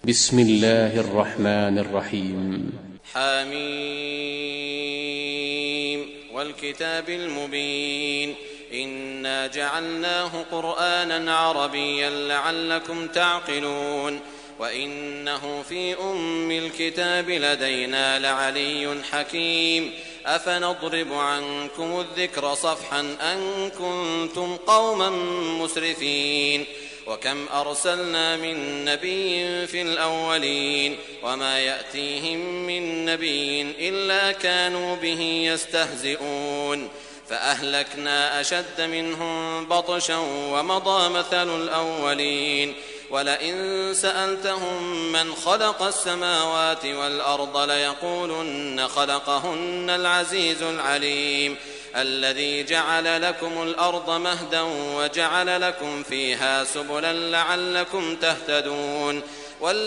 بسم الله الرحمن الرحيم. حميم والكتاب المبين إنا جعلناه قرآنا عربيا لعلكم تعقلون وإنه في أم الكتاب لدينا لعلي حكيم أفنضرب عنكم الذكر صفحا أن كنتم قوما مسرفين وكم أرسلنا من نبي في الأولين وما يأتيهم من نبي إلا كانوا به يستهزئون فأهلكنا أشد منهم بطشا ومضى مثل الأولين ولئن سألتهم من خلق السماوات والأرض ليقولن خلقهن العزيز العليم الذي جعل لكم الأرض مهدا وجعل لكم فيها سبلا لعلكم تهتدون